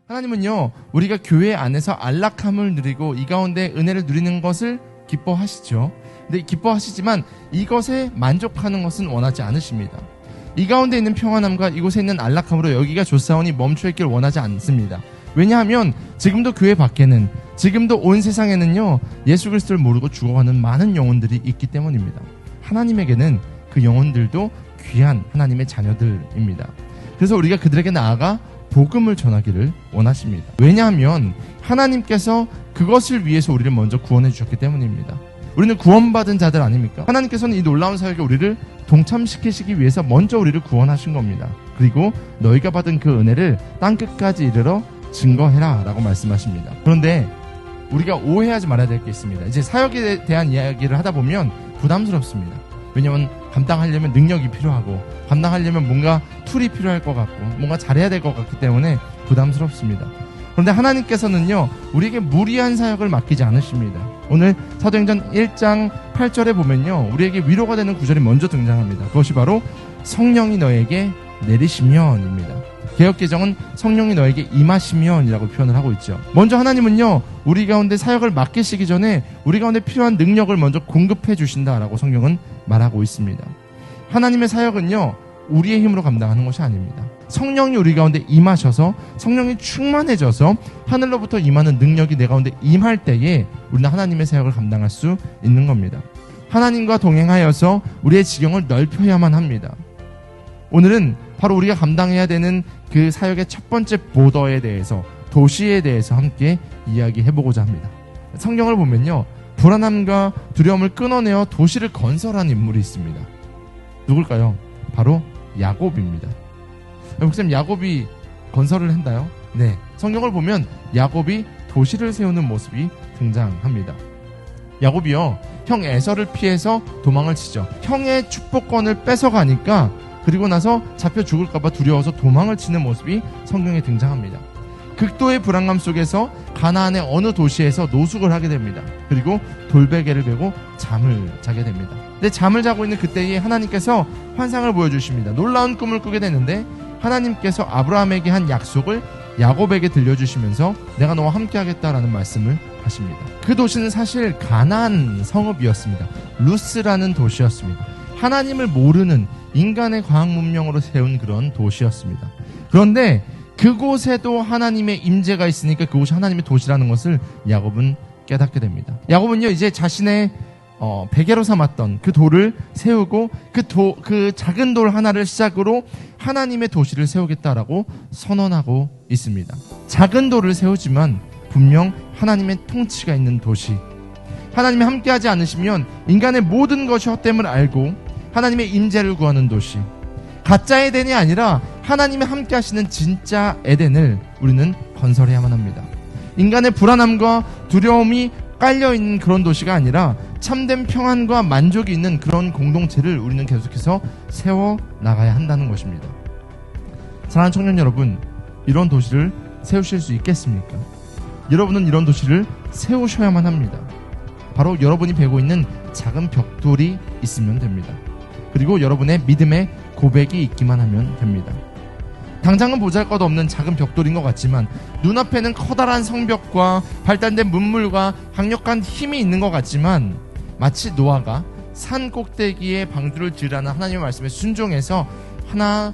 하나님은요, 우리가 교회 안에서 안락함을 누리고 이 가운데 은혜를 누리는 것을 기뻐하시죠. 근데 기뻐하시지만 이것에 만족하는 것은 원하지 않으십니다. 이 가운데 있는 평안함과 이곳에 있는 안락함으로 여기가 좋사오니 멈춰 있기를 원하지 않습니다. 왜냐하면 지금도 교회 밖에는, 지금도 온 세상에는요, 예수 그리스도를 모르고 죽어가는 많은 영혼들이 있기 때문입니다. 하나님에게는 그 영혼들도 귀한 하나님의 자녀들입니다. 그래서 우리가 그들에게 나아가 복음을 전하기를 원하십니다. 왜냐하면 하나님께서 그것을 위해서 우리를 먼저 구원해 주셨기 때문입니다. 우리는 구원받은 자들 아닙니까? 하나님께서는 이 놀라운 사역에 우리를 동참시키시기 위해서 먼저 우리를 구원하신 겁니다. 그리고 너희가 받은 그 은혜를 땅끝까지 이르러 증거해라 라고 말씀하십니다. 그런데 우리가 오해하지 말아야 될 게 있습니다. 이제 사역에 대한 이야기를 하다 보면 부담스럽습니다. 왜냐하면 감당하려면 능력이 필요하고 감당하려면 뭔가 툴이 필요할 것 같고 뭔가 잘해야 될 것 같기 때문에 부담스럽습니다. 그런데 하나님께서는요, 우리에게 무리한 사역을 맡기지 않으십니다. 오늘 사도행전 1장 8절에 보면요, 우리에게 위로가 되는 구절이 먼저 등장합니다. 그것이 바로 성령이 너에게 내리시면입니다. 개역개정은 성령이 너에게 임하시면이라고 표현을 하고 있죠. 먼저 하나님은요, 우리 가운데 사역을 맡기시기 전에 우리 가운데 필요한 능력을 먼저 공급해 주신다라고 성경은 말하고 있습니다. 하나님의 사역은요, 우리의 힘으로 감당하는 것이 아닙니다. 성령이 우리 가운데 임하셔서 성령이 충만해져서 하늘로부터 임하는 능력이 내 가운데 임할 때에 우리는 하나님의 사역을 감당할 수 있는 겁니다. 하나님과 동행하여서 우리의 지경을 넓혀야만 합니다. 오늘은 바로 우리가 감당해야 되는 그 사역의 첫 번째 보더에 대해서, 도시에 대해서 함께 이야기해보고자 합니다. 성경을 보면요, 불안함과 두려움을 끊어내어 도시를 건설한 인물이 있습니다. 누굴까요? 바로 야곱입니다. 목사님, 야곱이 건설을 했나요? 네. 성경을 보면 야곱이 도시를 세우는 모습이 등장합니다. 야곱이요, 형 에서를 피해서 도망을 치죠. 형의 축복권을 뺏어가니까 그리고 나서 잡혀 죽을까봐 두려워서 도망을 치는 모습이 성경에 등장합니다. 극도의 불안감 속에서 가나안의 어느 도시에서 노숙을 하게 됩니다. 그리고 돌베개를 베고 잠을 자게 됩니다. 근데 잠을 자고 있는 그때에 하나님께서 환상을 보여주십니다. 놀라운 꿈을 꾸게 되는데 하나님께서 아브라함에게 한 약속을 야곱에게 들려주시면서 내가 너와 함께 하겠다라는 말씀을 하십니다. 그 도시는 사실 가나안 성읍이었습니다. 루스라는 도시였습니다. 하나님을 모르는 인간의 과학 문명으로 세운 그런 도시였습니다. 그런데 그곳에도 하나님의 임재가 있으니까 그곳이 하나님의 도시라는 것을 야곱은 깨닫게 됩니다. 야곱은요, 이제 자신의 베개로 삼았던 그 돌을 세우고 그 작은 돌 하나를 시작으로 하나님의 도시를 세우겠다라고 선언하고 있습니다. 작은 돌을 세우지만 분명 하나님의 통치가 있는 도시, 하나님이 함께하지 않으시면 인간의 모든 것이 헛됨을 알고 하나님의 임재를 구하는 도시, 가짜 에덴이 아니라 하나님이 함께 하시는 진짜 에덴을 우리는 건설해야만 합니다. 인간의 불안함과 두려움이 깔려있는 그런 도시가 아니라 참된 평안과 만족이 있는 그런 공동체를 우리는 계속해서 세워나가야 한다는 것입니다. 사랑하는 청년 여러분, 이런 도시를 세우실 수 있겠습니까? 여러분은 이런 도시를 세우셔야만 합니다. 바로 여러분이 베고 있는 작은 벽돌이 있으면 됩니다. 그리고 여러분의 믿음의 고백이 있기만 하면 됩니다. 당장은 보잘것없는 작은 벽돌인 것 같지만 눈앞에는 커다란 성벽과 발달된 문물과 강력한 힘이 있는 것 같지만 마치 노아가 산 꼭대기에 방주를 지으라는 하나님의 말씀에 순종해서 하나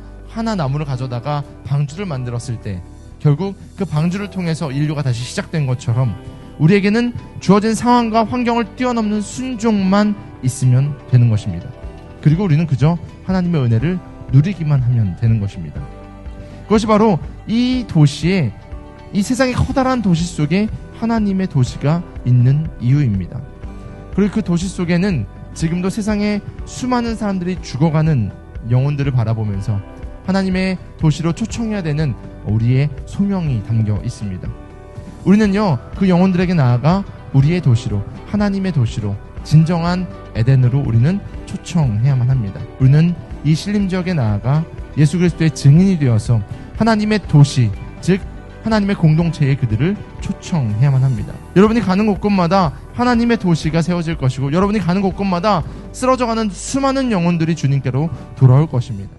나무를 가져다가 방주를 만들었을 때 결국 그 방주를 통해서 인류가 다시 시작된 것처럼 우리에게는 주어진 상황과 환경을 뛰어넘는 순종만 있으면 되는 것입니다. 그리고 우리는 그저 하나님의 은혜를 누리기만 하면 되는 것입니다. 그것이 바로 이 도시에, 이 세상의 커다란 도시 속에 하나님의 도시가 있는 이유입니다. 그리고 그 도시 속에는 지금도 세상에 수많은 사람들이 죽어가는 영혼들을 바라보면서 하나님의 도시로 초청해야 되는 우리의 소명이 담겨 있습니다. 우리는요, 그 영혼들에게 나아가 우리의 도시로, 하나님의 도시로, 진정한 에덴으로 우리는 초청해야만 합니다. 우리는 이 신림 지역에 나아가 예수 그리스도의 증인이 되어서 하나님의 도시, 즉 하나님의 공동체에 그들을 초청해야만 합니다. 여러분이 가는 곳곳마다 하나님의 도시가 세워질 것이고 여러분이 가는 곳곳마다 쓰러져가는 수많은 영혼들이 주님께로 돌아올 것입니다.